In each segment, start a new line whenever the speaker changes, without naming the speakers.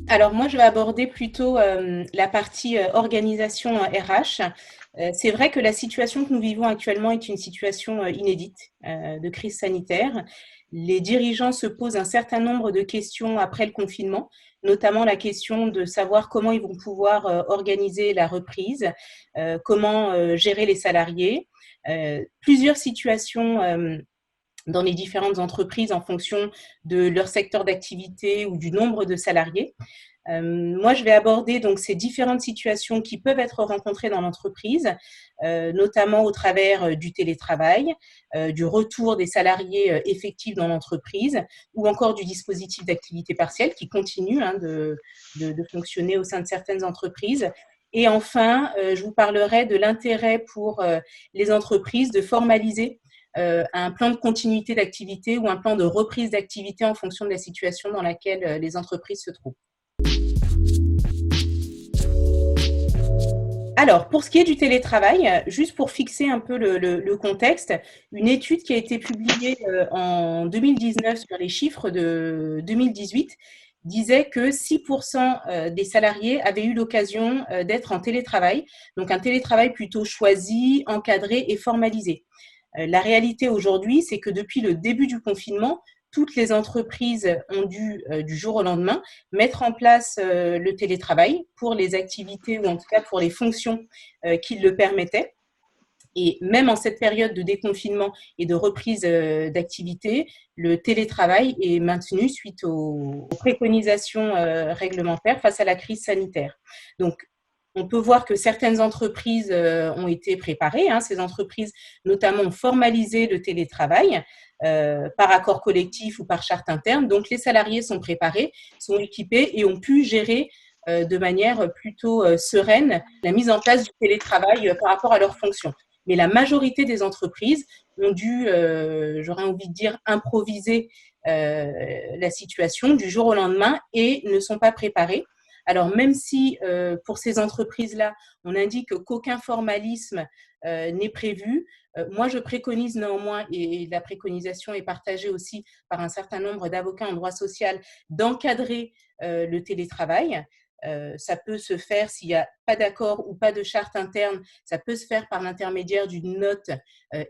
Alors moi, je vais aborder plutôt la partie organisation RH. C'est vrai que la situation que nous vivons actuellement est une situation inédite de crise sanitaire. Les dirigeants se posent un certain nombre de questions après le confinement, notamment la question de savoir comment ils vont pouvoir organiser la reprise, comment gérer les salariés. Plusieurs situations dans les différentes entreprises en fonction de leur secteur d'activité ou du nombre de salariés. Moi, je vais aborder donc ces différentes situations qui peuvent être rencontrées dans l'entreprise, notamment au travers du télétravail, du retour des salariés effectifs dans l'entreprise ou encore du dispositif d'activité partielle qui continue de fonctionner au sein de certaines entreprises. Et enfin, je vous parlerai de l'intérêt pour les entreprises de formaliser un plan de continuité d'activité ou un plan de reprise d'activité en fonction de la situation dans laquelle les entreprises se trouvent. Alors, pour ce qui est du télétravail, juste pour fixer un peu le contexte, une étude qui a été publiée en 2019 sur les chiffres de 2018 disait que 6% des salariés avaient eu l'occasion d'être en télétravail, donc un télétravail plutôt choisi, encadré et formalisé. La réalité aujourd'hui, c'est que depuis le début du confinement, toutes les entreprises ont dû, du jour au lendemain, mettre en place le télétravail pour les activités ou en tout cas pour les fonctions qui le permettaient. Et même en cette période de déconfinement et de reprise d'activité, le télétravail est maintenu suite aux préconisations réglementaires face à la crise sanitaire. Donc, on peut voir que certaines entreprises ont été préparées. Ces entreprises, notamment, ont formalisé le télétravail par accord collectif ou par charte interne. Donc, les salariés sont préparés, sont équipés et ont pu gérer de manière plutôt sereine la mise en place du télétravail par rapport à leurs fonctions. Mais la majorité des entreprises ont dû, j'aurais envie de dire, improviser la situation du jour au lendemain et ne sont pas préparées. Alors, même si pour ces entreprises-là, on indique qu'aucun formalisme n'est prévu, moi, je préconise néanmoins, et la préconisation est partagée aussi par un certain nombre d'avocats en droit social, d'encadrer le télétravail. Ça peut se faire s'il n'y a pas d'accord ou pas de charte interne, ça peut se faire par l'intermédiaire d'une note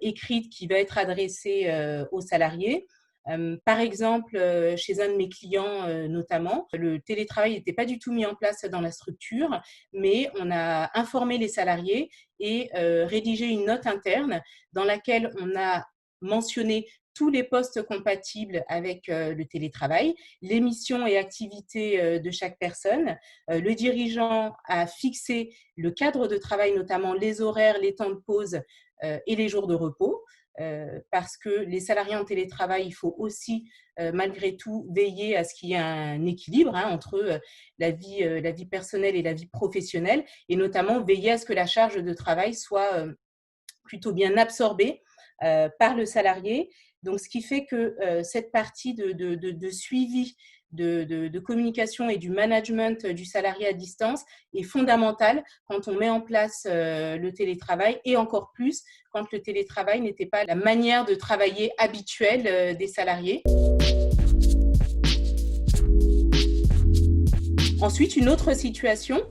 écrite qui va être adressée aux salariés. Par exemple, chez un de mes clients notamment, le télétravail n'était pas du tout mis en place dans la structure, mais on a informé les salariés et rédigé une note interne dans laquelle on a mentionné tous les postes compatibles avec le télétravail, les missions et activités de chaque personne. Le dirigeant a fixé le cadre de travail, notamment les horaires, les temps de pause et les jours de repos. Parce que les salariés en télétravail, il faut aussi, malgré tout, veiller à ce qu'il y ait un équilibre entre la vie personnelle et la vie professionnelle, et notamment veiller à ce que la charge de travail soit plutôt bien absorbée par le salarié. Donc, ce qui fait que cette partie de suivi, de communication et du management du salarié à distance est fondamentale quand on met en place le télétravail, et encore plus quand le télétravail n'était pas la manière de travailler habituelle des salariés. Ensuite, une autre situation,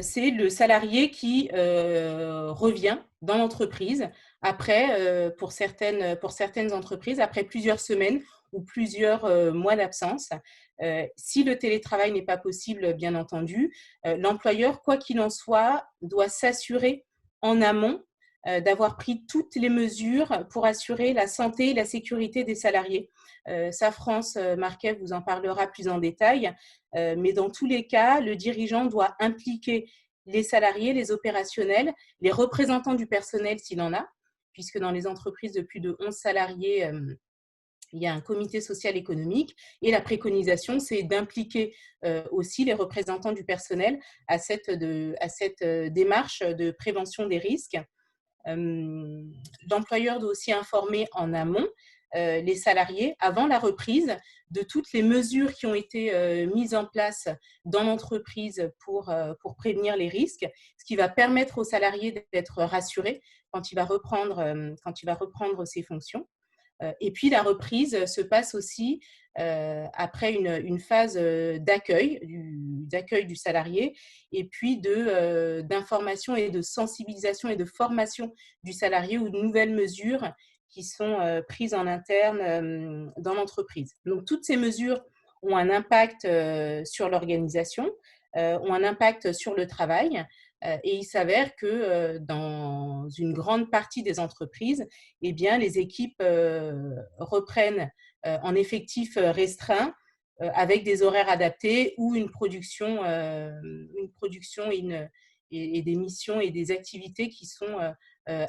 c'est le salarié qui revient dans l'entreprise après, pour certaines entreprises, après plusieurs semaines ou plusieurs mois d'absence. Si le télétravail n'est pas possible, bien entendu, l'employeur, quoi qu'il en soit, doit s'assurer en amont d'avoir pris toutes les mesures pour assurer la santé et la sécurité des salariés. Ça, France Marquet vous en parlera plus en détail. Mais dans tous les cas, le dirigeant doit impliquer les salariés, les opérationnels, les représentants du personnel s'il en a, puisque dans les entreprises de plus de 11 salariés, il y a un comité social économique, et la préconisation, c'est d'impliquer aussi les représentants du personnel à cette démarche de prévention des risques. L'employeur doit aussi informer en amont les salariés avant la reprise de toutes les mesures qui ont été mises en place dans l'entreprise pour prévenir les risques, ce qui va permettre aux salariés d'être rassurés quand il va reprendre ses fonctions. Et puis la reprise se passe aussi après une phase d'accueil du salarié et puis d'information et de sensibilisation et de formation du salarié ou de nouvelles mesures qui sont prises en interne dans l'entreprise. Donc toutes ces mesures ont un impact sur l'organisation, ont un impact sur le travail. Et il s'avère que dans une grande partie des entreprises, eh bien, les équipes reprennent en effectif restreint avec des horaires adaptés ou une production et des missions et des activités qui sont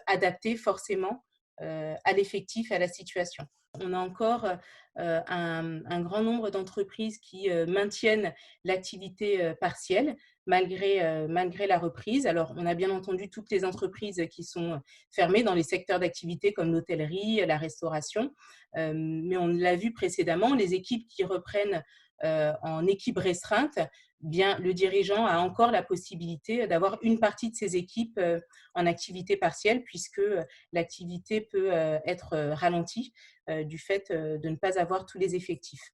adaptées forcément à l'effectif, à la situation. On a encore un grand nombre d'entreprises qui maintiennent l'activité partielle malgré la reprise. Alors, on a bien entendu toutes les entreprises qui sont fermées dans les secteurs d'activité comme l'hôtellerie, la restauration. Mais on l'a vu précédemment, les équipes qui reprennent en équipe restreinte, bien, le dirigeant a encore la possibilité d'avoir une partie de ses équipes en activité partielle puisque l'activité peut être ralentie du fait de ne pas avoir tous les effectifs.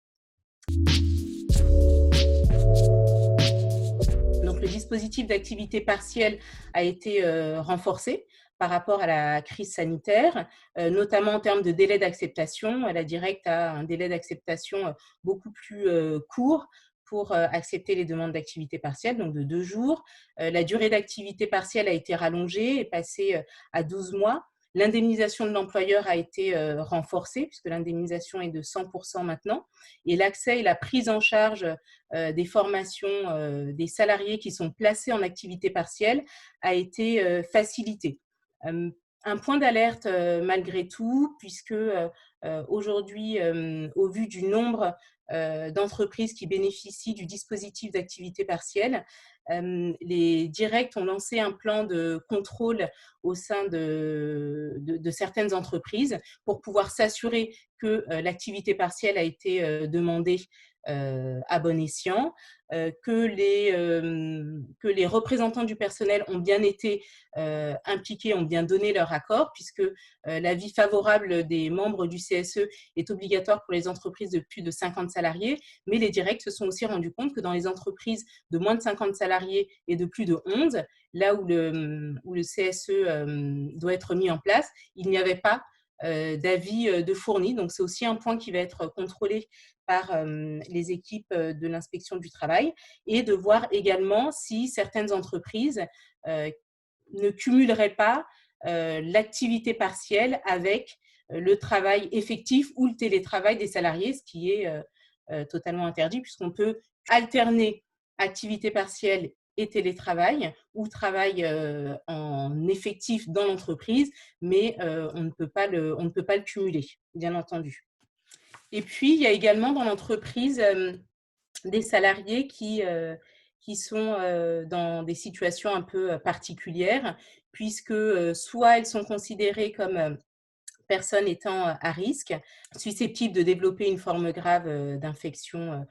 Donc, le dispositif d'activité partielle a été renforcé par rapport à la crise sanitaire, notamment en termes de délai d'acceptation. La Directe a un délai d'acceptation beaucoup plus court pour accepter les demandes d'activité partielle, donc de 2 jours. La durée d'activité partielle a été rallongée et passée à 12 mois. L'indemnisation de l'employeur a été renforcée, puisque l'indemnisation est de 100% maintenant. Et l'accès et la prise en charge des formations des salariés qui sont placés en activité partielle a été facilité. Un point d'alerte malgré tout, puisque aujourd'hui, au vu du nombre d'entreprises qui bénéficient du dispositif d'activité partielle, les Directs ont lancé un plan de contrôle au sein de certaines entreprises pour pouvoir s'assurer que l'activité partielle a été demandée à bon escient, que les représentants du personnel ont bien été impliqués, ont bien donné leur accord, puisque l'avis favorable des membres du CSE est obligatoire pour les entreprises de plus de 50 salariés, mais les Directs se sont aussi rendus compte que dans les entreprises de moins de 50 salariés et de plus de 11, là où le CSE doit être mis en place, il n'y avait pas d'avis de fournis. Donc, c'est aussi un point qui va être contrôlé par les équipes de l'inspection du travail et de voir également si certaines entreprises ne cumuleraient pas l'activité partielle avec le travail effectif ou le télétravail des salariés, ce qui est totalement interdit puisqu'on peut alterner activité partielle et télétravail ou travail en effectif dans l'entreprise, mais on ne peut pas le cumuler, bien entendu. Et puis, il y a également dans l'entreprise des salariés qui sont dans des situations un peu particulières, puisque soit elles sont considérées comme personnes étant à risque, susceptibles de développer une forme grave d'infection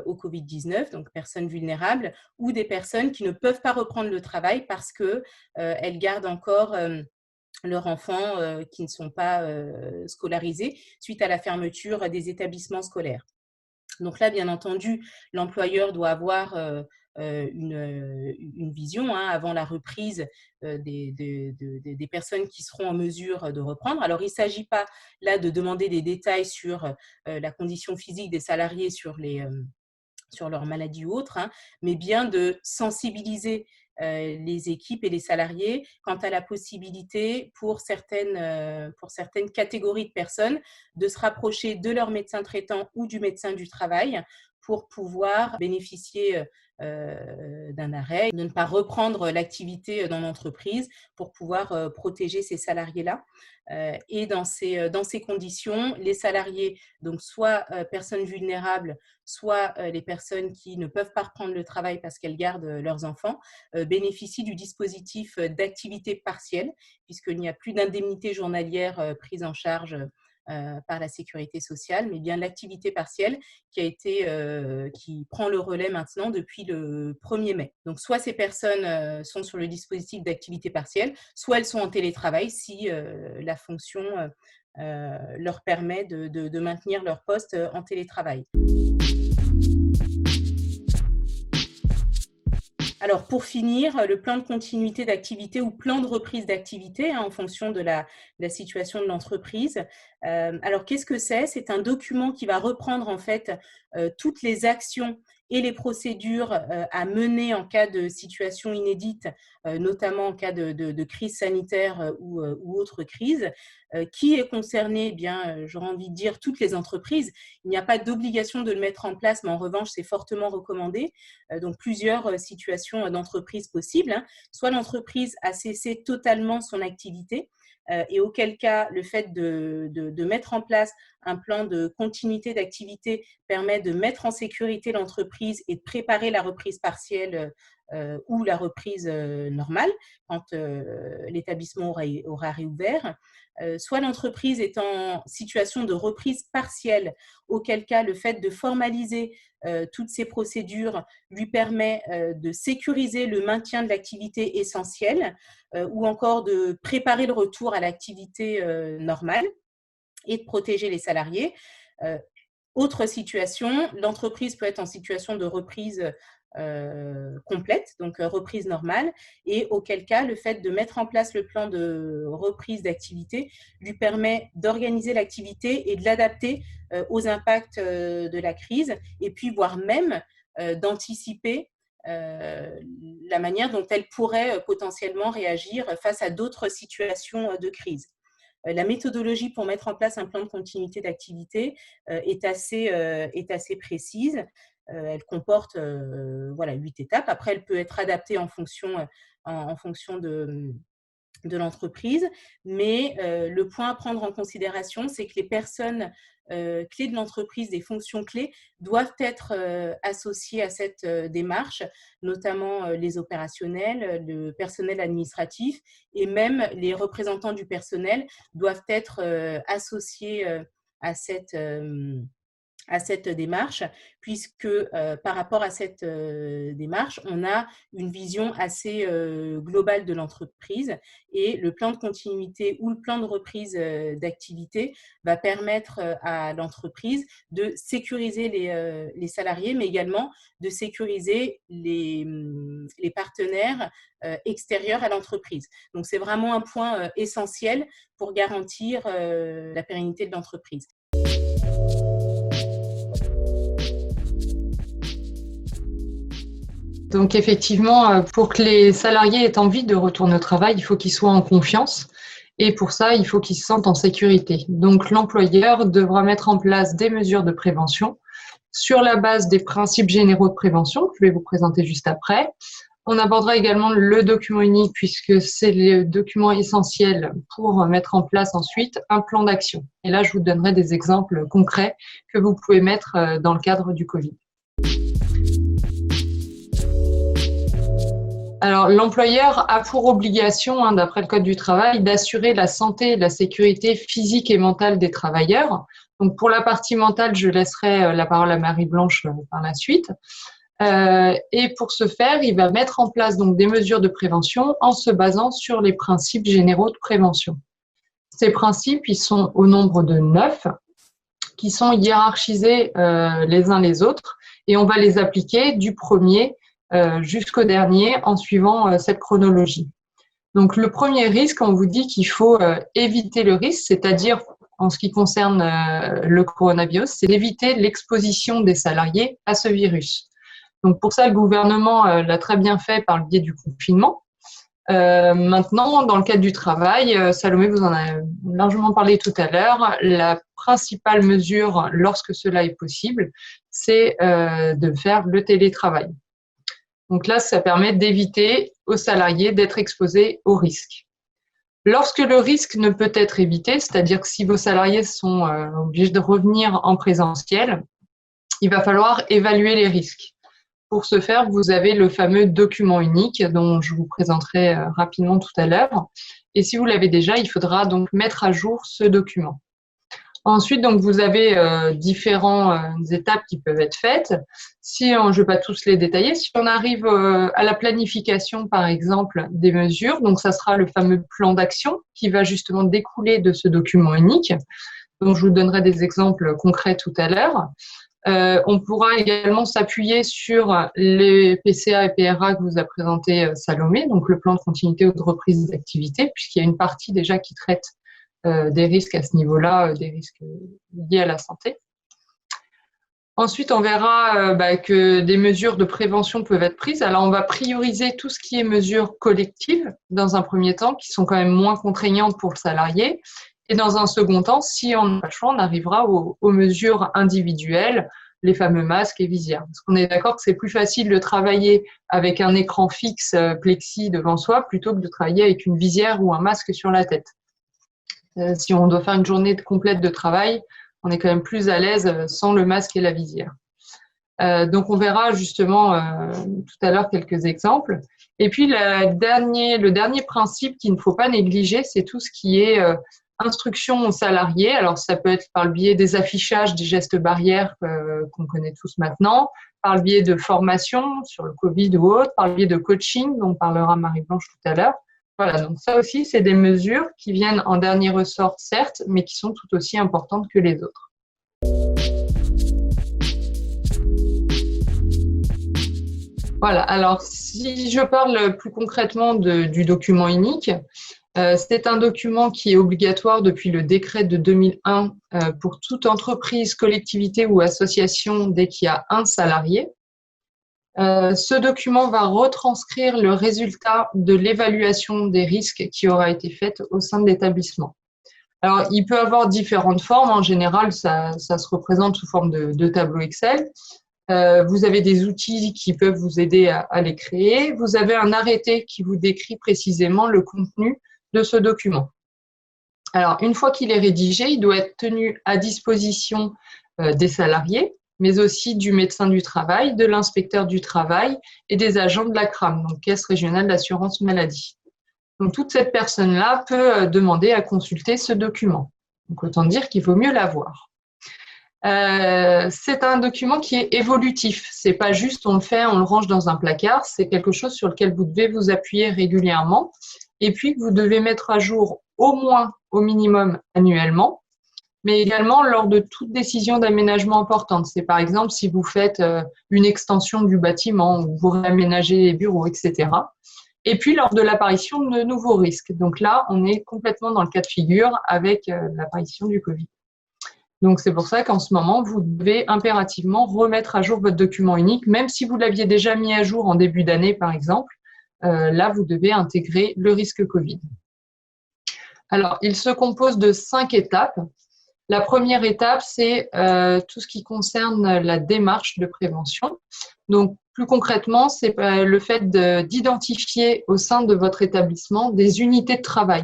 au Covid-19, donc personnes vulnérables, ou des personnes qui ne peuvent pas reprendre le travail parce qu'elles gardent encore leurs enfants qui ne sont pas scolarisés suite à la fermeture des établissements scolaires. Donc là, bien entendu, l'employeur doit avoir une vision avant la reprise des personnes qui seront en mesure de reprendre. Alors, il ne s'agit pas là de demander des détails sur la condition physique des salariés, sur leur maladie ou autre, mais bien de sensibiliser les équipes et les salariés quant à la possibilité pour certaines catégories de personnes de se rapprocher de leur médecin traitant ou du médecin du travail pour pouvoir bénéficier d'un arrêt, de ne pas reprendre l'activité dans l'entreprise pour pouvoir protéger ces salariés-là. Et dans ces conditions, les salariés, donc soit personnes vulnérables, soit les personnes qui ne peuvent pas reprendre le travail parce qu'elles gardent leurs enfants, bénéficient du dispositif d'activité partielle, puisqu'il n'y a plus d'indemnité journalière prise en charge par la sécurité sociale, mais bien l'activité partielle qui prend le relais maintenant depuis le 1er mai. Donc, soit ces personnes sont sur le dispositif d'activité partielle, soit elles sont en télétravail si la fonction leur permet de maintenir leur poste en télétravail. Alors, pour finir, le plan de continuité d'activité ou plan de reprise d'activité, en fonction de la situation de l'entreprise. Alors, qu'est-ce que c'est? C'est un document qui va reprendre en fait toutes les actions et les procédures à mener en cas de situation inédite, notamment en cas de crise sanitaire ou autre crise. Qui est concerné? Eh bien, j'aurais envie de dire toutes les entreprises. Il n'y a pas d'obligation de le mettre en place, mais en revanche, c'est fortement recommandé. Donc, plusieurs situations d'entreprise possibles. Soit l'entreprise a cessé totalement son activité, et auquel cas, le fait de mettre en place un plan de continuité d'activité permet de mettre en sécurité l'entreprise et de préparer la reprise partielle ou la reprise normale quand l'établissement aura réouvert. Soit l'entreprise est en situation de reprise partielle, auquel cas le fait de formaliser toutes ces procédures lui permet de sécuriser le maintien de l'activité essentielle ou encore de préparer le retour à l'activité normale et de protéger les salariés. Autre situation, l'entreprise peut être en situation de reprise complète, donc reprise normale, et auquel cas, le fait de mettre en place le plan de reprise d'activité lui permet d'organiser l'activité et de l'adapter aux impacts de la crise, et puis voire même d'anticiper la manière dont elle pourrait potentiellement réagir face à d'autres situations de crise. La méthodologie pour mettre en place un plan de continuité d'activité est assez précise. Elle comporte 8 étapes. Après, elle peut être adaptée en fonction de l'entreprise. Mais le point à prendre en considération, c'est que les personnes clés de l'entreprise, des fonctions clés, doivent être associées à cette démarche, notamment les opérationnels, le personnel administratif et même les représentants du personnel doivent être associés à cette démarche, puisque par rapport à cette démarche, on a une vision assez globale de l'entreprise et le plan de continuité ou le plan de reprise d'activité va permettre à l'entreprise de sécuriser les salariés, mais également de sécuriser les partenaires extérieurs à l'entreprise. Donc, c'est vraiment un point essentiel pour garantir la pérennité de l'entreprise.
Donc effectivement, pour que les salariés aient envie de retourner au travail, il faut qu'ils soient en confiance et pour ça, il faut qu'ils se sentent en sécurité. Donc l'employeur devra mettre en place des mesures de prévention sur la base des principes généraux de prévention que je vais vous présenter juste après. On abordera également le document unique puisque c'est le document essentiel pour mettre en place ensuite un plan d'action. Et là, je vous donnerai des exemples concrets que vous pouvez mettre dans le cadre du Covid. Alors, l'employeur a pour obligation, d'après le Code du travail, d'assurer la santé et la sécurité physique et mentale des travailleurs. Donc, pour la partie mentale, je laisserai la parole à Marie-Blanche par la suite. Et pour ce faire, il va mettre en place donc des mesures de prévention en se basant sur les principes généraux de prévention. Ces principes, ils sont au nombre de 9, qui sont hiérarchisés les uns les autres, et on va les appliquer du premier jusqu'au dernier en suivant cette chronologie. Donc le premier risque, on vous dit qu'il faut éviter le risque, c'est-à-dire en ce qui concerne le coronavirus, c'est d'éviter l'exposition des salariés à ce virus. Donc pour ça, le gouvernement l'a très bien fait par le biais du confinement. Maintenant, dans le cadre du travail, Salomé vous en a largement parlé tout à l'heure, la principale mesure lorsque cela est possible, c'est de faire le télétravail. Donc là, ça permet d'éviter aux salariés d'être exposés au risque. Lorsque le risque ne peut être évité, c'est-à-dire que si vos salariés sont obligés de revenir en présentiel, il va falloir évaluer les risques. Pour ce faire, vous avez le fameux document unique dont je vous présenterai rapidement tout à l'heure. Et si vous l'avez déjà, il faudra donc mettre à jour ce document. Ensuite, donc, vous avez différentes étapes qui peuvent être faites. Je ne vais pas tous les détailler. Si on arrive à la planification, par exemple, des mesures, donc ça sera le fameux plan d'action qui va justement découler de ce document unique. Donc, je vous donnerai des exemples concrets tout à l'heure. On pourra également s'appuyer sur les PCA et PRA que vous a présenté Salomé, donc le plan de continuité ou de reprise d'activité, puisqu'il y a une partie déjà qui traite des risques à ce niveau-là, des risques liés à la santé. Ensuite, on verra que des mesures de prévention peuvent être prises. Alors, on va prioriser tout ce qui est mesures collectives dans un premier temps, qui sont quand même moins contraignantes pour le salarié. Et dans un second temps, si on n'a pas le choix, on arrivera aux mesures individuelles, les fameux masques et visières. Parce qu'on est d'accord que c'est plus facile de travailler avec un écran fixe plexi devant soi plutôt que de travailler avec une visière ou un masque sur la tête. Si on doit faire une journée complète de travail, on est quand même plus à l'aise sans le masque et la visière. Donc, on verra justement tout à l'heure quelques exemples. Et puis, le dernier principe qu'il ne faut pas négliger, c'est tout ce qui est instruction aux salariés. Alors, ça peut être par le biais des affichages des gestes barrières qu'on connaît tous maintenant, par le biais de formation sur le Covid ou autre, par le biais de coaching, dont parlera Marie-Blanche tout à l'heure. Voilà, donc ça aussi, c'est des mesures qui viennent en dernier ressort, certes, mais qui sont tout aussi importantes que les autres. Voilà, alors si je parle plus concrètement du document unique, c'est un document qui est obligatoire depuis le décret de 2001 pour toute entreprise, collectivité ou association dès qu'il y a un salarié. Ce document va retranscrire le résultat de l'évaluation des risques qui aura été faite au sein de l'établissement. Alors, il peut avoir différentes formes. En général, ça se représente sous forme de tableau Excel. Vous avez des outils qui peuvent vous aider à les créer. Vous avez un arrêté qui vous décrit précisément le contenu de ce document. Alors, une fois qu'il est rédigé, il doit être tenu à disposition des salariés, mais aussi du médecin du travail, de l'inspecteur du travail et des agents de la CRAM, donc Caisse régionale d'assurance maladie. Donc, toute cette personne-là peut demander à consulter ce document. Donc, autant dire qu'il vaut mieux l'avoir. C'est un document qui est évolutif. C'est pas juste on le fait, on le range dans un placard. C'est quelque chose sur lequel vous devez vous appuyer régulièrement et puis que vous devez mettre à jour au moins, au minimum, annuellement, mais également lors de toute décision d'aménagement importante. C'est par exemple si vous faites une extension du bâtiment ou vous réaménagez les bureaux, etc. Et puis lors de l'apparition de nouveaux risques. Donc là, on est complètement dans le cas de figure avec l'apparition du Covid. Donc c'est pour ça qu'en ce moment, vous devez impérativement remettre à jour votre document unique, même si vous l'aviez déjà mis à jour en début d'année, par exemple. Là, vous devez intégrer le risque Covid. Alors, il se compose de 5 étapes. La première étape, c'est tout ce qui concerne la démarche de prévention. Donc, plus concrètement, c'est le fait d'identifier au sein de votre établissement des unités de travail.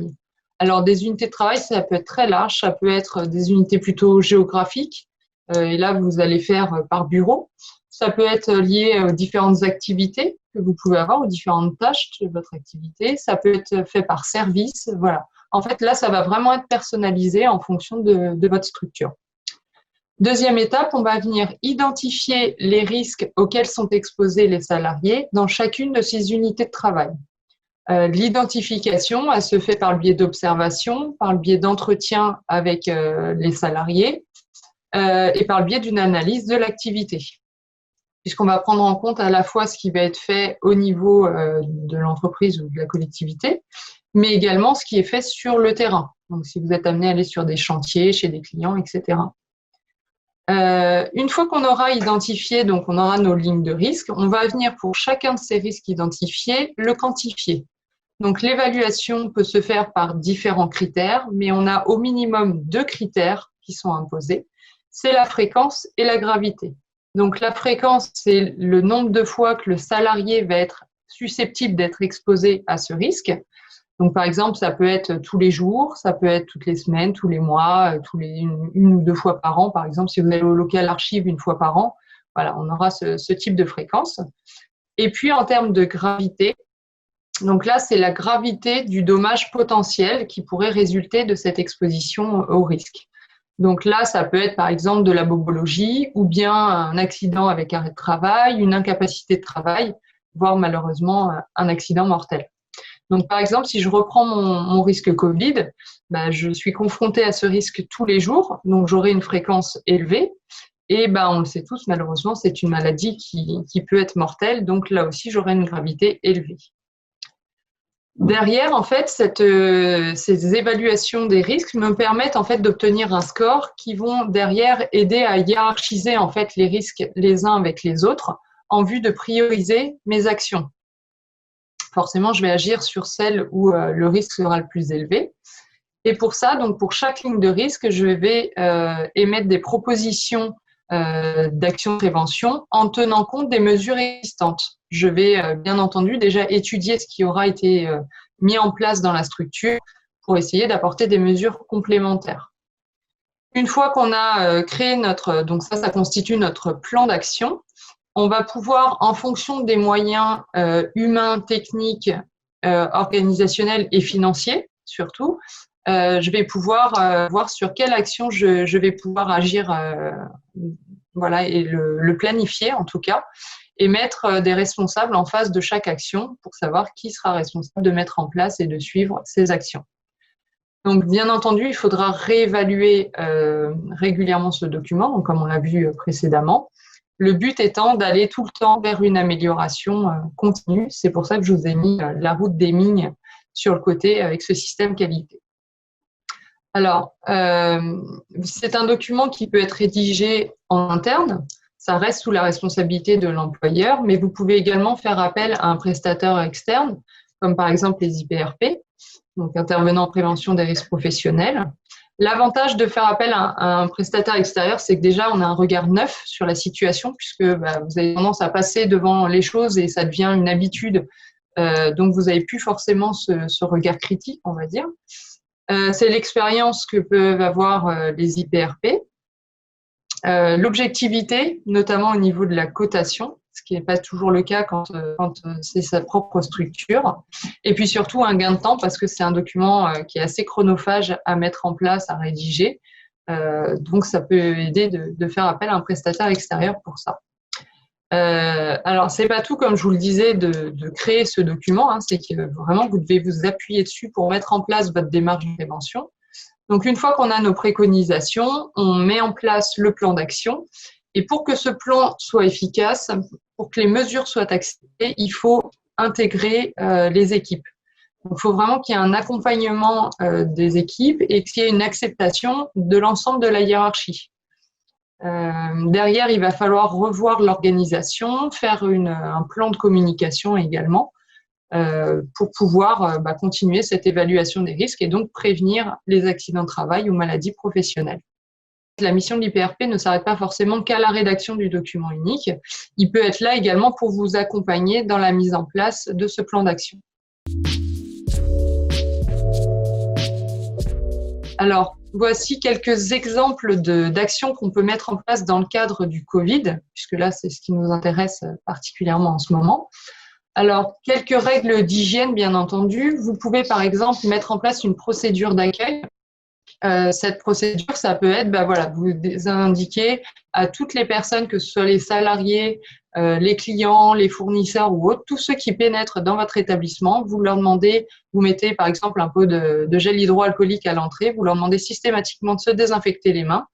Alors, des unités de travail, ça peut être très large, ça peut être des unités plutôt géographiques, et là, vous allez faire par bureau. Ça peut être lié aux différentes activités que vous pouvez avoir, aux différentes tâches de votre activité. Ça peut être fait par service, voilà. En fait, là, ça va vraiment être personnalisé en fonction de votre structure. Deuxième étape, on va venir identifier les risques auxquels sont exposés les salariés dans chacune de ces unités de travail. L'identification, elle se fait par le biais d'observation, par le biais d'entretien avec les salariés et par le biais d'une analyse de l'activité. Puisqu'on va prendre en compte à la fois ce qui va être fait au niveau de l'entreprise ou de la collectivité, mais également ce qui est fait sur le terrain. Donc, si vous êtes amené à aller sur des chantiers, chez des clients, etc. Une fois qu'on aura identifié, donc on aura nos lignes de risque, on va venir pour chacun de ces risques identifiés, le quantifier. Donc, l'évaluation peut se faire par différents critères, mais on a au minimum 2 critères qui sont imposés. C'est la fréquence et la gravité. Donc, la fréquence, c'est le nombre de fois que le salarié va être susceptible d'être exposé à ce risque. Donc, par exemple, ça peut être tous les jours, ça peut être toutes les semaines, tous les mois, une ou 2 fois par an. Par exemple, si vous allez au local archive 1 fois par an, voilà, on aura ce type de fréquence. Et puis, en termes de gravité, donc là, c'est la gravité du dommage potentiel qui pourrait résulter de cette exposition au risque. Donc là, ça peut être par exemple de la bobologie ou bien un accident avec arrêt de travail, une incapacité de travail, voire malheureusement un accident mortel. Donc par exemple, si je reprends mon risque Covid, je suis confrontée à ce risque tous les jours, donc j'aurai une fréquence élevée. Et on le sait tous, malheureusement, c'est une maladie qui peut être mortelle, donc là aussi, j'aurai une gravité élevée. Derrière, en fait, ces évaluations des risques me permettent en fait d'obtenir un score qui vont derrière aider à hiérarchiser en fait les risques les uns avec les autres en vue de prioriser mes actions. Forcément, je vais agir sur celles où le risque sera le plus élevé. Et pour ça, donc pour chaque ligne de risque, je vais émettre des propositions d'action de prévention en tenant compte des mesures existantes. Je vais bien entendu déjà étudier ce qui aura été mis en place dans la structure pour essayer d'apporter des mesures complémentaires. Une fois qu'on a créé donc ça constitue notre plan d'action, on va pouvoir, en fonction des moyens humains, techniques, organisationnels et financiers surtout, je vais pouvoir voir sur quelle action je vais pouvoir agir, et le planifier en tout cas, et mettre des responsables en face de chaque action pour savoir qui sera responsable de mettre en place et de suivre ces actions. Donc, bien entendu, il faudra réévaluer régulièrement ce document, donc comme on l'a vu précédemment. Le but étant d'aller tout le temps vers une amélioration continue. C'est pour ça que je vous ai mis la route des Mignes sur le côté avec ce système qualité. Alors, c'est un document qui peut être rédigé en interne. Ça reste sous la responsabilité de l'employeur, mais vous pouvez également faire appel à un prestataire externe, comme par exemple les IPRP, donc intervenants en prévention des risques professionnels. L'avantage de faire appel à un prestataire extérieur, c'est que déjà, on a un regard neuf sur la situation, puisque vous avez tendance à passer devant les choses et ça devient une habitude. Donc, vous n'avez plus forcément ce regard critique, on va dire. C'est l'expérience que peuvent avoir les IPRP. L'objectivité, notamment au niveau de la cotation, ce qui n'est pas toujours le cas quand c'est sa propre structure. Et puis surtout, un gain de temps parce que c'est un document qui est assez chronophage à mettre en place, à rédiger. Donc, ça peut aider de faire appel à un prestataire extérieur pour ça. Alors, c'est pas tout, comme je vous le disais, de créer ce document. C'est que vraiment, vous devez vous appuyer dessus pour mettre en place votre démarche de prévention. Donc, une fois qu'on a nos préconisations, on met en place le plan d'action. Et pour que ce plan soit efficace, pour que les mesures soient acceptées, il faut intégrer les équipes. Donc, il faut vraiment qu'il y ait un accompagnement des équipes et qu'il y ait une acceptation de l'ensemble de la hiérarchie. Derrière, il va falloir revoir l'organisation, faire un plan de communication également pour pouvoir continuer cette évaluation des risques et donc prévenir les accidents de travail ou maladies professionnelles. La mission de l'IPRP ne s'arrête pas forcément qu'à la rédaction du document unique. Il peut être là également pour vous accompagner dans la mise en place de ce plan d'action. Alors, voici quelques exemples d'actions qu'on peut mettre en place dans le cadre du Covid, puisque là, c'est ce qui nous intéresse particulièrement en ce moment. Alors, quelques règles d'hygiène, bien entendu. Vous pouvez, par exemple, mettre en place une procédure d'accueil. Cette procédure, ça peut être, vous indiquez à toutes les personnes, que ce soit les salariés, les clients, les fournisseurs ou autres, tous ceux qui pénètrent dans votre établissement, vous leur demandez, vous mettez par exemple un pot de gel hydroalcoolique à l'entrée, vous leur demandez systématiquement de se désinfecter les mains.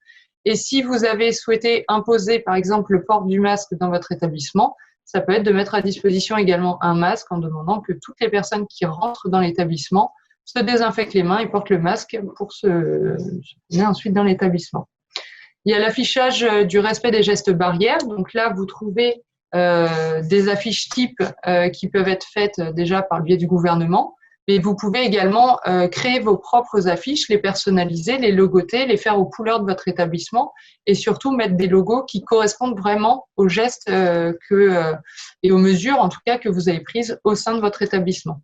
Et si vous avez souhaité imposer par exemple le port du masque dans votre établissement, ça peut être de mettre à disposition également un masque en demandant que toutes les personnes qui rentrent dans l'établissement se désinfectent les mains et portent le masque pour se mettre ensuite dans l'établissement. Il y a l'affichage du respect des gestes barrières. Donc là, vous trouvez des affiches types qui peuvent être faites déjà par le biais du gouvernement, mais vous pouvez également créer vos propres affiches, les personnaliser, les logoter, les faire aux couleurs de votre établissement et surtout mettre des logos qui correspondent vraiment aux gestes et aux mesures en tout cas que vous avez prises au sein de votre établissement.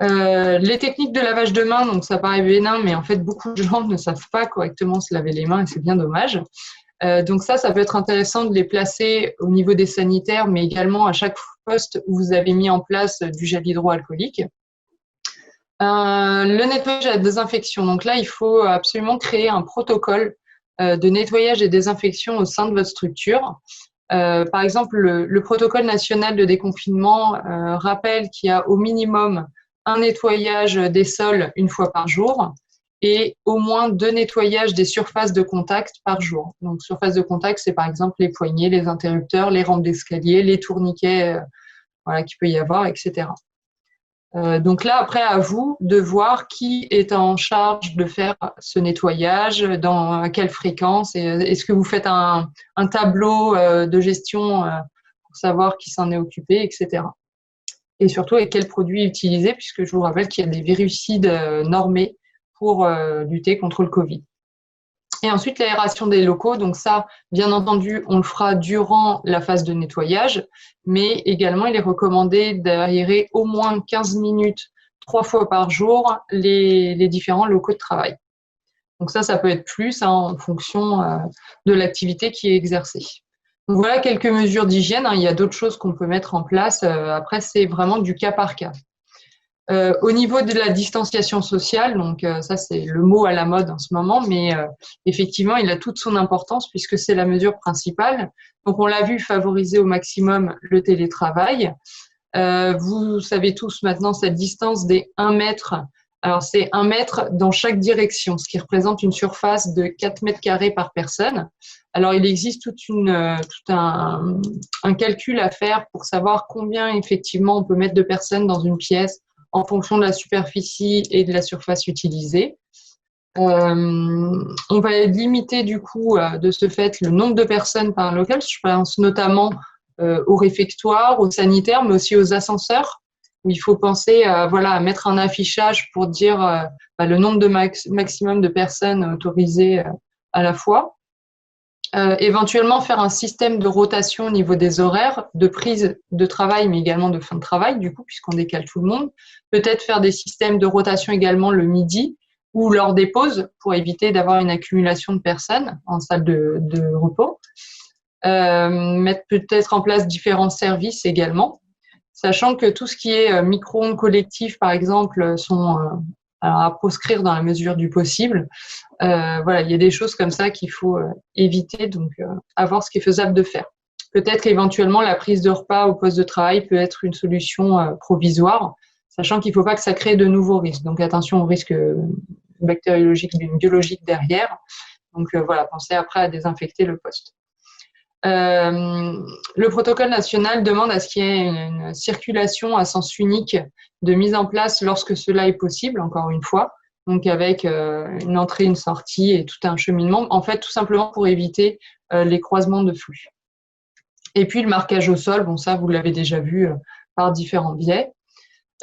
Les techniques de lavage de mains, donc ça paraît bénin, mais en fait beaucoup de gens ne savent pas correctement se laver les mains et c'est bien dommage. Donc ça peut être intéressant de les placer au niveau des sanitaires, mais également à chaque poste où vous avez mis en place du gel hydroalcoolique. Le nettoyage et la désinfection. Donc là, il faut absolument créer un protocole de nettoyage et désinfection au sein de votre structure. Par exemple, le protocole national de déconfinement rappelle qu'il y a au minimum un nettoyage des sols une fois par jour et au moins 2 nettoyages des surfaces de contact par jour. Donc, surface de contact, c'est par exemple les poignées, les interrupteurs, les rampes d'escalier, les tourniquets voilà, qu'il peut y avoir, etc. Donc là, après, à vous de voir qui est en charge de faire ce nettoyage, à quelle fréquence, et est-ce que vous faites un tableau de gestion pour savoir qui s'en est occupé, etc. Et surtout, avec quels produits utiliser, puisque je vous rappelle qu'il y a des virucides normés pour lutter contre le Covid. Et ensuite, l'aération des locaux. Donc ça, bien entendu, on le fera durant la phase de nettoyage, mais également, il est recommandé d'aérer au moins 15 minutes 3 fois par jour les différents locaux de travail. Donc ça peut être plus en fonction de l'activité qui est exercée. Donc voilà quelques mesures d'hygiène. Il y a d'autres choses qu'on peut mettre en place. Après, c'est vraiment du cas par cas. Au niveau de la distanciation sociale, donc ça c'est le mot à la mode en ce moment, mais effectivement il a toute son importance puisque c'est la mesure principale. Donc on l'a vu favoriser au maximum le télétravail. Vous savez tous maintenant cette distance des 1 mètre. Alors c'est 1 mètre dans chaque direction, ce qui représente une surface de 4 mètres carrés par personne. Alors il existe tout un calcul à faire pour savoir combien effectivement on peut mettre de personnes dans une pièce en fonction de la superficie et de la surface utilisée. On va limiter du coup de ce fait le nombre de personnes par local. Je pense notamment aux réfectoires, aux sanitaires, mais aussi aux ascenseurs, où il faut penser à mettre un affichage pour dire le nombre de maximum de personnes autorisées à la fois. Éventuellement faire un système de rotation au niveau des horaires, de prise de travail, mais également de fin de travail, du coup, puisqu'on décale tout le monde. Peut-être faire des systèmes de rotation également le midi ou lors des pauses pour éviter d'avoir une accumulation de personnes en salle de repos. Mettre peut-être en place différents services également, sachant que tout ce qui est micro-ondes collectifs, par exemple, sont à proscrire dans la mesure du possible. Il y a des choses comme ça qu'il faut éviter, donc à voir ce qui est faisable de faire. Peut-être éventuellement la prise de repas au poste de travail peut être une solution provisoire, sachant qu'il ne faut pas que ça crée de nouveaux risques. Donc attention aux risques bactériologiques, biologiques derrière. Donc pensez après à désinfecter le poste. Le protocole national demande à ce qu'il y ait une circulation à sens unique de mise en place lorsque cela est possible, encore une fois, donc avec une entrée, une sortie et tout un cheminement, en fait tout simplement pour éviter les croisements de flux. Et puis le marquage au sol, bon ça vous l'avez déjà vu par différents biais.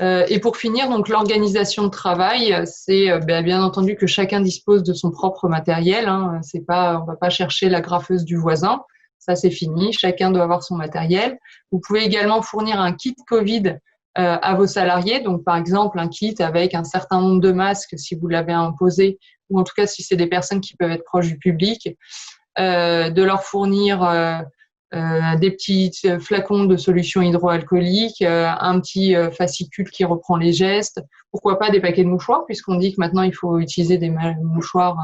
Et pour finir, donc l'organisation de travail, c'est bien entendu que chacun dispose de son propre matériel. On va pas chercher la graffeuse du voisin. Ça, c'est fini. Chacun doit avoir son matériel. Vous pouvez également fournir un kit Covid à vos salariés. Donc, par exemple, un kit avec un certain nombre de masques si vous l'avez imposé, ou en tout cas si c'est des personnes qui peuvent être proches du public. De leur fournir des petits flacons de solutions hydroalcooliques, un petit fascicule qui reprend les gestes. Pourquoi pas des paquets de mouchoirs, puisqu'on dit que maintenant il faut utiliser des mouchoirs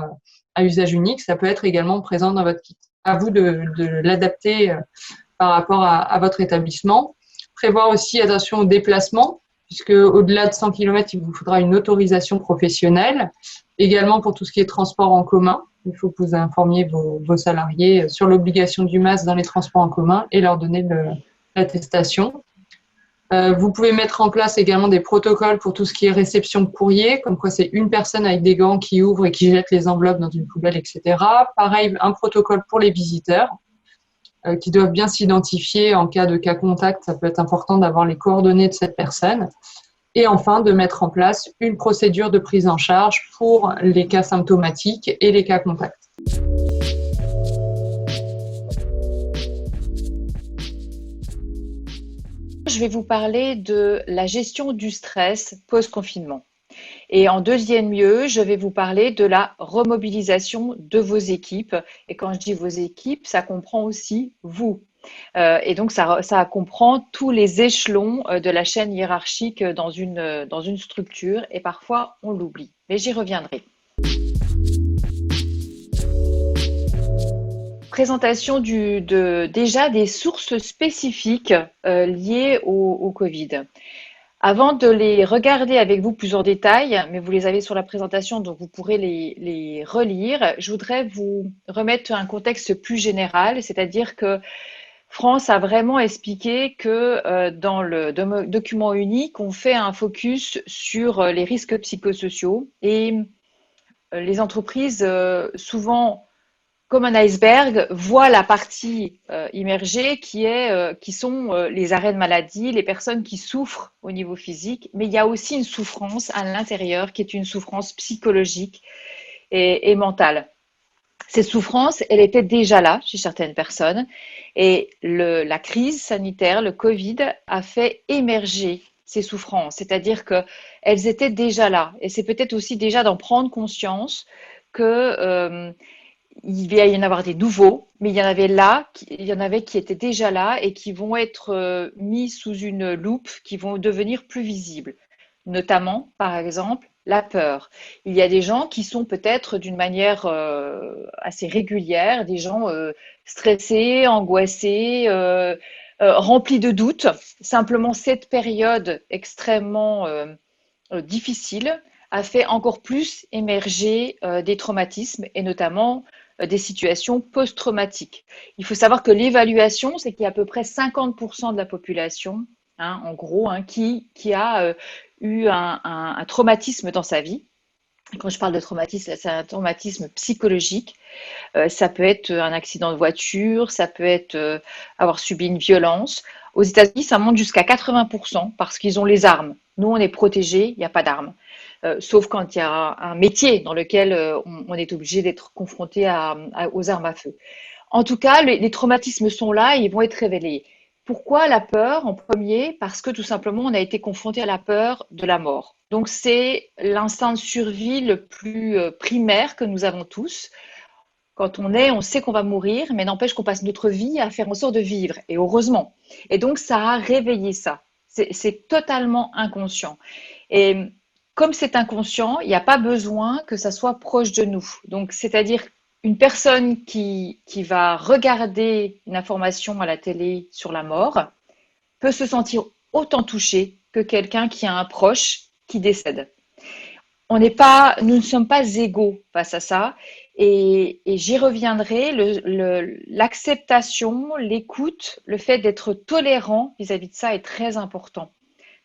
à usage unique. Ça peut être également présent dans votre kit. À vous de l'adapter par rapport à votre établissement. Prévoir aussi attention au déplacement, puisque au-delà de 100 km, il vous faudra une autorisation professionnelle. Également pour tout ce qui est transport en commun, il faut que vous informiez vos salariés sur l'obligation du masque dans les transports en commun et leur donner l'attestation. Vous pouvez mettre en place également des protocoles pour tout ce qui est réception de courrier, comme quoi c'est une personne avec des gants qui ouvre et qui jette les enveloppes dans une poubelle, etc. Pareil, un protocole pour les visiteurs qui doivent bien s'identifier en cas de cas contact. Ça peut être important d'avoir les coordonnées de cette personne. Et enfin, de mettre en place une procédure de prise en charge pour les cas symptomatiques et les cas contacts.
Je vais vous parler de la gestion du stress post-confinement. Et en deuxième lieu, je vais vous parler de la remobilisation de vos équipes. Et quand je dis vos équipes, ça comprend aussi vous. Et donc, ça comprend tous les échelons de la chaîne hiérarchique dans une structure et parfois on l'oublie. Mais j'y reviendrai. Présentation déjà des sources spécifiques liées au Covid. Avant de les regarder avec vous plus en détail, mais vous les avez sur la présentation, donc vous pourrez les relire, je voudrais vous remettre un contexte plus général, c'est-à-dire que France a vraiment expliqué que dans le document unique, on fait un focus sur les risques psychosociaux et les entreprises, souvent comme un iceberg, voient la partie immergée qui sont les arrêts de maladie, les personnes qui souffrent au niveau physique, mais il y a aussi une souffrance à l'intérieur qui est une souffrance psychologique et mentale. Cette souffrance, elle était déjà là chez certaines personnes et la crise sanitaire, le Covid, a fait émerger ces souffrances, c'est-à-dire qu'elles étaient déjà là. Et c'est peut-être aussi déjà d'en prendre conscience que il va y en avoir des nouveaux, mais il y en avait qui étaient déjà là et qui vont être mis sous une loupe, qui vont devenir plus visibles. Notamment, par exemple, la peur. Il y a des gens qui sont peut-être d'une manière assez régulière, des gens stressés, angoissés, remplis de doutes. Simplement, cette période extrêmement difficile a fait encore plus émerger des traumatismes et notamment des situations post-traumatiques. Il faut savoir que l'évaluation, c'est qu'il y a à peu près 50% de la population, hein, en gros, hein, qui a eu un traumatisme dans sa vie. Quand je parle de traumatisme, c'est un traumatisme psychologique. Ça peut être un accident de voiture, ça peut être avoir subi une violence. Aux États-Unis, ça monte jusqu'à 80% parce qu'ils ont les armes. Nous, on est protégés, il n'y a pas d'armes. Sauf quand il y a un métier dans lequel on est obligé d'être confronté aux armes à feu. En tout cas, les traumatismes sont là et ils vont être révélés. Pourquoi la peur en premier? Parce que tout simplement, on a été confronté à la peur de la mort. Donc, c'est l'instinct de survie le plus primaire que nous avons tous. Quand on sait qu'on va mourir, mais n'empêche qu'on passe notre vie à faire en sorte de vivre, et heureusement. Et donc, ça a réveillé ça. C'est totalement inconscient. Et comme c'est inconscient, il n'y a pas besoin que ça soit proche de nous. Donc, c'est-à-dire une personne qui va regarder une information à la télé sur la mort peut se sentir autant touché que quelqu'un qui a un proche qui décède. Nous ne sommes pas égaux face à ça. Et j'y reviendrai, l'acceptation, l'écoute, le fait d'être tolérant vis-à-vis de ça est très important.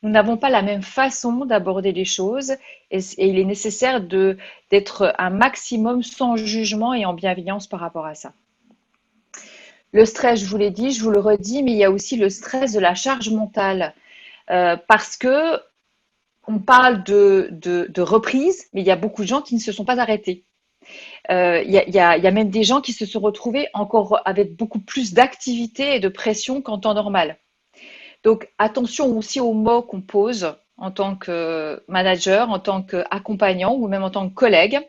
Nous n'avons pas la même façon d'aborder les choses et il est nécessaire d'être un maximum sans jugement et en bienveillance par rapport à ça. Le stress, je vous l'ai dit, je vous le redis, mais il y a aussi le stress de la charge mentale parce que on parle de reprise, mais il y a beaucoup de gens qui ne se sont pas arrêtés. Il y a même des gens qui se sont retrouvés encore avec beaucoup plus d'activité et de pression qu'en temps normal. Donc, attention aussi aux mots qu'on pose en tant que manager, en tant qu'accompagnant ou même en tant que collègue.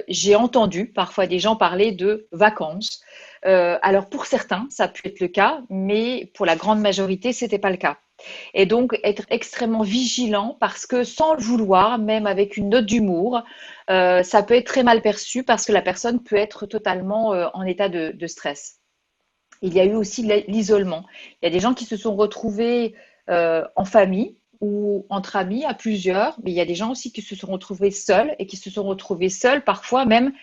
J'ai entendu parfois des gens parler de vacances. Alors, pour certains, ça a pu être le cas, mais pour la grande majorité, ce n'était pas le cas. Et donc, être extrêmement vigilant parce que sans le vouloir, même avec une note d'humour, ça peut être très mal perçu parce que la personne peut être totalement en état de stress. Il y a eu aussi l'isolement. Il y a des gens qui se sont retrouvés en famille ou entre amis à plusieurs, mais il y a des gens aussi qui se sont retrouvés seuls et qui se sont retrouvés seuls, parfois même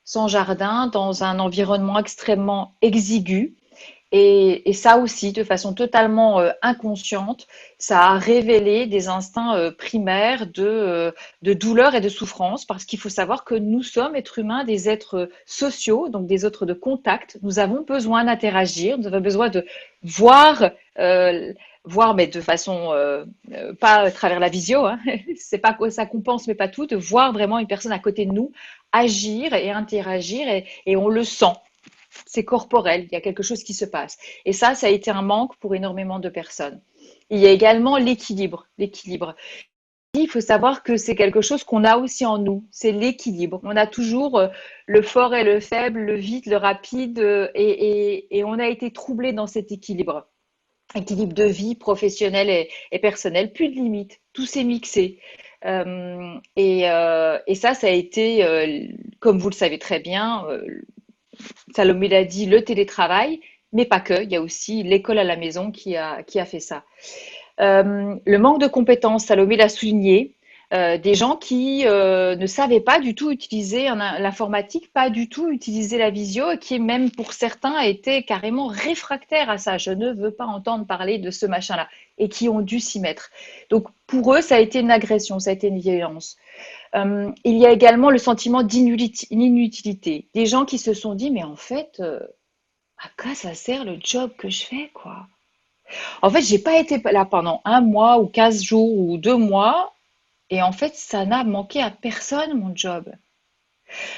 sans jardin, dans un environnement extrêmement exigu. Et ça aussi, de façon totalement inconsciente, ça a révélé des instincts primaires de douleur et de souffrance, parce qu'il faut savoir que nous sommes, êtres humains, des êtres sociaux, donc des êtres de contact. Nous avons besoin d'interagir, nous avons besoin de voir, mais de façon pas à travers la visio, hein. C'est pas quoi ça compense, mais pas tout, de voir vraiment une personne à côté de nous agir et interagir, et on le sent. C'est corporel, il y a quelque chose qui se passe. Et ça a été un manque pour énormément de personnes. Il y a également l'équilibre. il faut savoir que c'est quelque chose qu'on a aussi en nous, c'est l'équilibre. On a toujours le fort et le faible, le vite, le rapide, et on a été troublé dans cet équilibre. Équilibre de vie professionnelle et personnelle, plus de limites, tout s'est mixé. Et ça a été, comme vous le savez très bien, Salomé l'a dit, le télétravail, mais pas que, il y a aussi l'école à la maison qui a fait ça. Le manque de compétences, Salomé l'a souligné, des gens qui ne savaient pas du tout utiliser l'informatique, pas du tout utiliser la visio, et qui même pour certains étaient carrément réfractaires à ça. Je ne veux pas entendre parler de ce machin-là, et qui ont dû s'y mettre. Donc pour eux, ça a été une agression, ça a été une violence. Il y a également le sentiment d'inutilité, des gens qui se sont dit, mais en fait, à quoi ça sert le job que je fais, quoi? En fait, j'ai pas été là pendant un mois ou 15 jours ou 2 mois. Et en fait, ça n'a manqué à personne, mon job.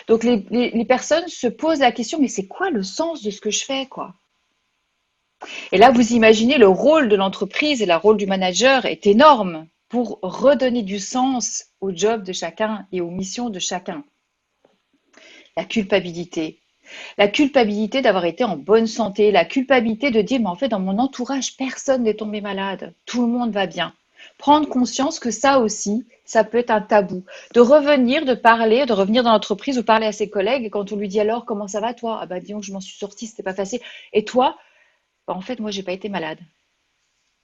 Donc, les personnes se posent la question, mais c'est quoi le sens de ce que je fais, quoi? Et là, vous imaginez le rôle de l'entreprise et le rôle du manager est énorme pour redonner du sens au job de chacun et aux missions de chacun. La culpabilité. La culpabilité d'avoir été en bonne santé, la culpabilité de dire, mais en fait, dans mon entourage, personne n'est tombé malade, tout le monde va bien. Prendre conscience que ça aussi, ça peut être un tabou. De revenir, de parler, de revenir dans l'entreprise ou parler à ses collègues, et quand on lui dit alors, comment ça va toi? Ah bah disons que je m'en suis sortie, c'était pas facile. Et toi? Bah, en fait, moi, j'ai pas été malade.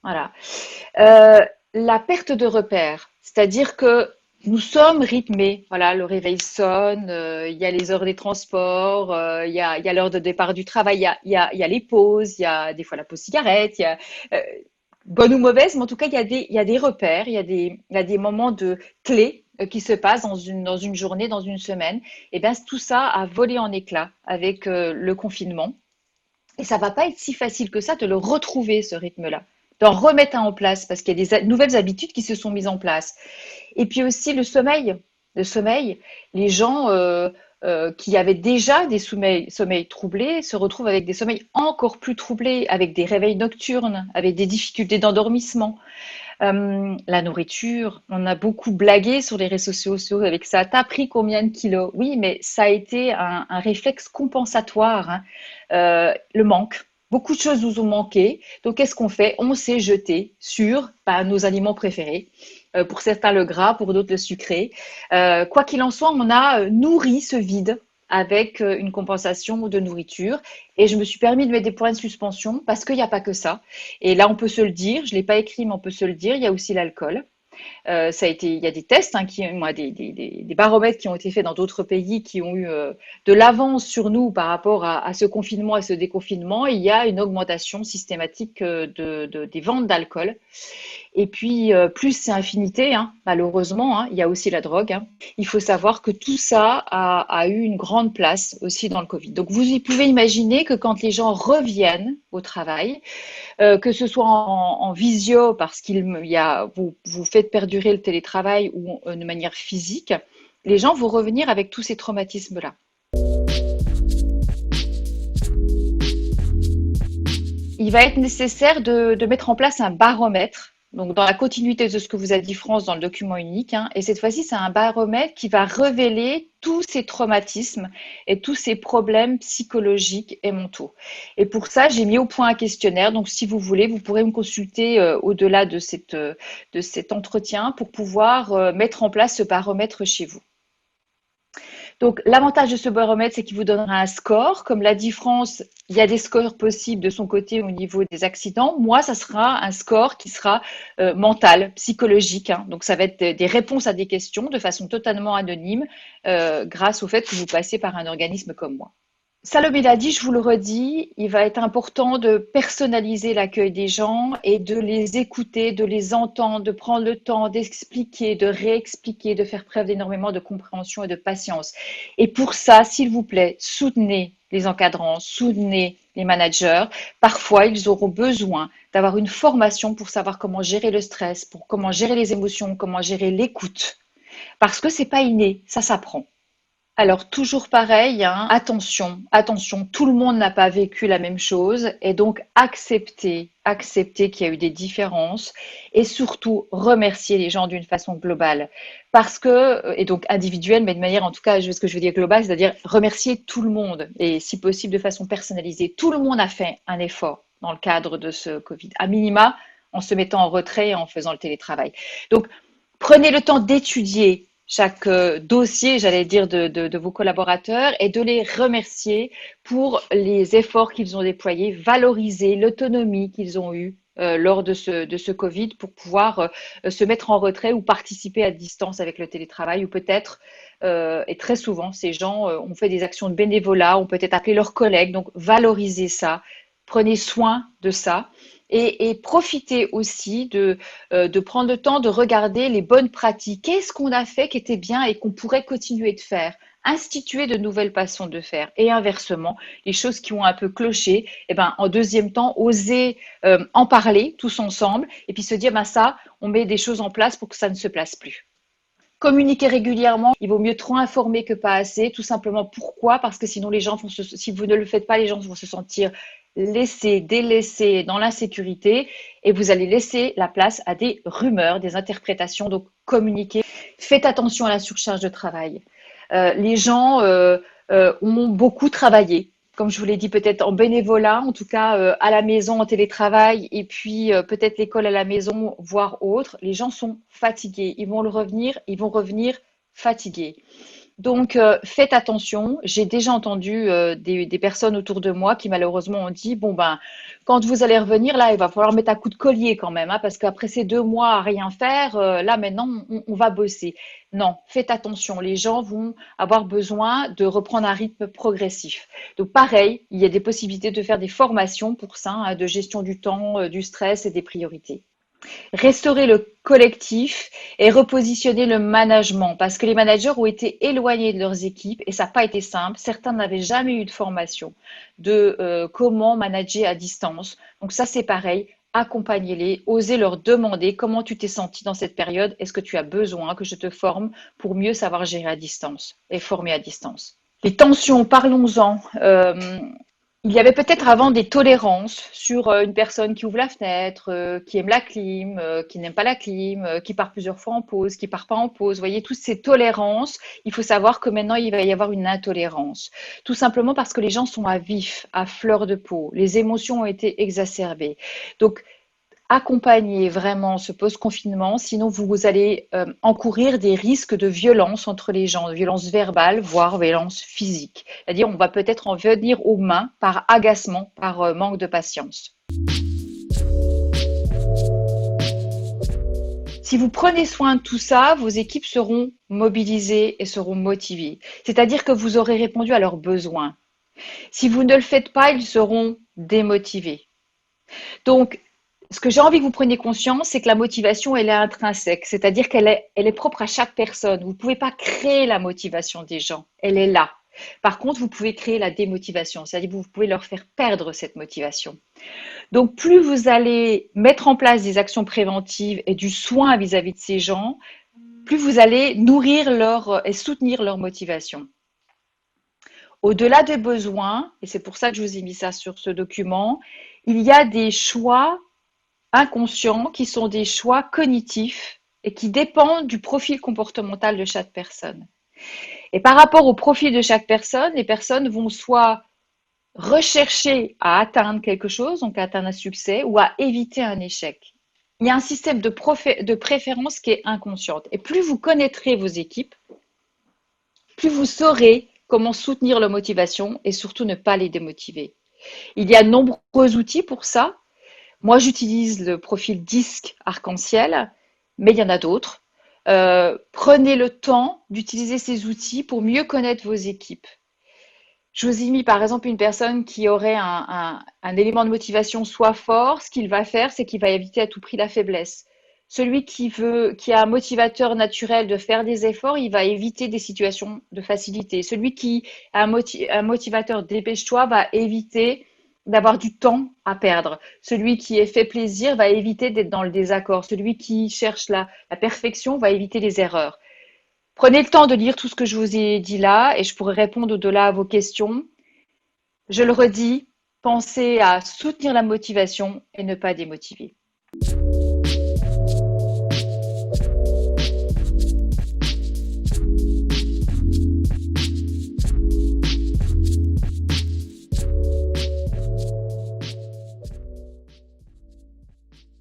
Voilà. Euh, la perte de repères, c'est-à-dire que nous sommes rythmés. Voilà, le réveil sonne, il y a les heures des transports, il y a l'heure de départ du travail, il y a les pauses, il y a des fois la pause cigarette, euh, bonne ou mauvaise, mais en tout cas, il y a des repères, il y a des moments de clés qui se passent dans une journée, dans une semaine. Et bien, tout ça a volé en éclats avec le confinement. Et ça va pas être si facile que ça de le retrouver, ce rythme-là, d'en remettre un en place, parce qu'il y a des nouvelles habitudes qui se sont mises en place. Et puis aussi le sommeil. Le sommeil, les gens qui avaient déjà des sommeils troublés se retrouvent avec des sommeils encore plus troublés, avec des réveils nocturnes, avec des difficultés d'endormissement. La nourriture, on a beaucoup blagué sur les réseaux sociaux avec ça. T'as pris combien de kilos? Oui, mais ça a été un réflexe compensatoire, hein. Le manque. Beaucoup de choses nous ont manqué. Donc, qu'est-ce qu'on fait? On s'est jeté sur nos aliments préférés. Pour certains le gras, pour d'autres le sucré. Quoi qu'il en soit, on a nourri ce vide avec une compensation de nourriture. Et je me suis permis de mettre des points de suspension parce qu'il n'y a pas que ça. Et là, on peut se le dire. Je ne l'ai pas écrit, mais on peut se le dire. Il y a aussi l'alcool. Il y a des tests, hein, des baromètres qui ont été faits dans d'autres pays qui ont eu de l'avance sur nous par rapport à ce confinement et ce déconfinement. Et il y a une augmentation systématique des ventes d'alcool. Et puis, plus c'est infinité, hein, malheureusement, hein, il y a aussi la drogue, hein. Il faut savoir que tout ça a eu une grande place aussi dans le Covid. Donc, vous pouvez imaginer que quand les gens reviennent au travail, que ce soit en visio parce vous faites perdurer le télétravail ou de manière physique, les gens vont revenir avec tous ces traumatismes-là. Il va être nécessaire de mettre en place un baromètre. Donc, dans la continuité de ce que vous a dit France dans le document unique, hein, et cette fois-ci, c'est un baromètre qui va révéler tous ces traumatismes et tous ces problèmes psychologiques et mentaux. Et pour ça, j'ai mis au point un questionnaire. Donc, si vous voulez, vous pourrez me consulter au-delà de cet entretien pour pouvoir mettre en place ce baromètre chez vous. Donc, l'avantage de ce baromètre, c'est qu'il vous donnera un score. Comme l'a dit France, il y a des scores possibles de son côté au niveau des accidents. Moi, ça sera un score qui sera mental, psychologique, hein. Donc, ça va être des réponses à des questions de façon totalement anonyme grâce au fait que vous passez par un organisme comme moi. Salomé l'a dit, je vous le redis, il va être important de personnaliser l'accueil des gens et de les écouter, de les entendre, de prendre le temps d'expliquer, de réexpliquer, de faire preuve d'énormément de compréhension et de patience. Et pour ça, s'il vous plaît, soutenez les encadrants, soutenez les managers. Parfois, ils auront besoin d'avoir une formation pour savoir comment gérer le stress, pour comment gérer les émotions, comment gérer l'écoute. Parce que c'est pas inné, ça s'apprend. Alors, toujours pareil, hein, attention, attention, tout le monde n'a pas vécu la même chose et donc accepter qu'il y a eu des différences et surtout remercier les gens d'une façon globale. Parce que, et donc individuelle, mais de manière en tout cas, ce que je veux dire globale, c'est-à-dire remercier tout le monde et si possible de façon personnalisée. Tout le monde a fait un effort dans le cadre de ce Covid, à minima en se mettant en retrait et en faisant le télétravail. Donc, prenez le temps d'étudier chaque dossier, j'allais dire, de vos collaborateurs et de les remercier pour les efforts qu'ils ont déployés, valoriser l'autonomie qu'ils ont eue lors de ce Covid pour pouvoir se mettre en retrait ou participer à distance avec le télétravail ou peut-être, et très souvent, ces gens ont fait des actions de bénévolat, ont peut-être appelé leurs collègues, donc valorisez ça, prenez soin de ça et profitez aussi de prendre le temps de regarder les bonnes pratiques. Qu'est-ce qu'on a fait qui était bien et qu'on pourrait continuer de faire? Instituer de nouvelles façons de faire. Et inversement, les choses qui ont un peu cloché, eh ben, en deuxième temps, oser en parler tous ensemble et puis se dire, ben ça, on met des choses en place pour que ça ne se place plus. Communiquer régulièrement, il vaut mieux trop informer que pas assez, tout simplement. Pourquoi? Parce que sinon les gens vont si vous ne le faites pas, les gens vont se sentir laissés, délaissés dans l'insécurité et vous allez laisser la place à des rumeurs, des interprétations. Donc communiquer. Faites attention à la surcharge de travail. Les gens ont beaucoup travaillé. Comme je vous l'ai dit, peut-être en bénévolat, en tout cas à la maison, en télétravail, et puis peut-être l'école à la maison, voire autre. Les gens sont fatigués. Ils vont revenir fatigués. Donc, faites attention. J'ai déjà entendu des personnes autour de moi qui malheureusement ont dit, bon ben, quand vous allez revenir, là, il va falloir mettre un coup de collier quand même, hein, parce qu'après ces 2 mois à rien faire, là maintenant, on va bosser. Non, faites attention. Les gens vont avoir besoin de reprendre un rythme progressif. Donc, pareil, il y a des possibilités de faire des formations pour ça, hein, de gestion du temps, du stress et des priorités. Restaurer le collectif et repositionner le management parce que les managers ont été éloignés de leurs équipes et ça n'a pas été simple. Certains n'avaient jamais eu de formation de comment manager à distance. Donc ça, c'est pareil. Accompagnez-les, osez leur demander comment tu t'es senti dans cette période. Est-ce que tu as besoin que je te forme pour mieux savoir gérer à distance et former à distance? Les tensions, parlons-en. Il y avait peut-être avant des tolérances sur une personne qui ouvre la fenêtre, qui aime la clim, qui n'aime pas la clim, qui part plusieurs fois en pause, qui part pas en pause. Vous voyez, toutes ces tolérances, il faut savoir que maintenant, il va y avoir une intolérance. Tout simplement parce que les gens sont à vif, à fleur de peau. Les émotions ont été exacerbées. Donc, accompagner vraiment ce post-confinement, sinon vous allez encourir des risques de violence entre les gens, de violence verbale, voire violence physique. C'est-à-dire on va peut-être en venir aux mains par agacement, par manque de patience. Si vous prenez soin de tout ça, vos équipes seront mobilisées et seront motivées. C'est-à-dire que vous aurez répondu à leurs besoins. Si vous ne le faites pas, ils seront démotivés. Donc, ce que j'ai envie que vous preniez conscience, c'est que la motivation, elle est intrinsèque, c'est-à-dire elle est propre à chaque personne. Vous ne pouvez pas créer la motivation des gens, elle est là. Par contre, vous pouvez créer la démotivation, c'est-à-dire que vous pouvez leur faire perdre cette motivation. Donc, plus vous allez mettre en place des actions préventives et du soin vis-à-vis de ces gens, plus vous allez nourrir et soutenir leur motivation. Au-delà des besoins, et c'est pour ça que je vous ai mis ça sur ce document, il y a des choix inconscients qui sont des choix cognitifs et qui dépendent du profil comportemental de chaque personne. Et par rapport au profil de chaque personne, les personnes vont soit rechercher à atteindre quelque chose, donc à atteindre un succès, ou à éviter un échec. Il y a un système de préférence qui est inconsciente. Et plus vous connaîtrez vos équipes, plus vous saurez comment soutenir leur motivation et surtout ne pas les démotiver. Il y a de nombreux outils pour ça. Moi, j'utilise le profil disque arc-en-ciel, mais il y en a d'autres. Prenez le temps d'utiliser ces outils pour mieux connaître vos équipes. Je vous ai mis par exemple une personne qui aurait un élément de motivation soit fort, ce qu'il va faire, c'est qu'il va éviter à tout prix la faiblesse. Celui qui a un motivateur naturel de faire des efforts, il va éviter des situations de facilité. Celui qui a un motivateur dépêche-toi va éviter d'avoir du temps à perdre. Celui qui est fait plaisir va éviter d'être dans le désaccord. Celui qui cherche la perfection va éviter les erreurs. Prenez le temps de lire tout ce que je vous ai dit là et je pourrai répondre au-delà à vos questions. Je le redis, pensez à soutenir la motivation et ne pas démotiver.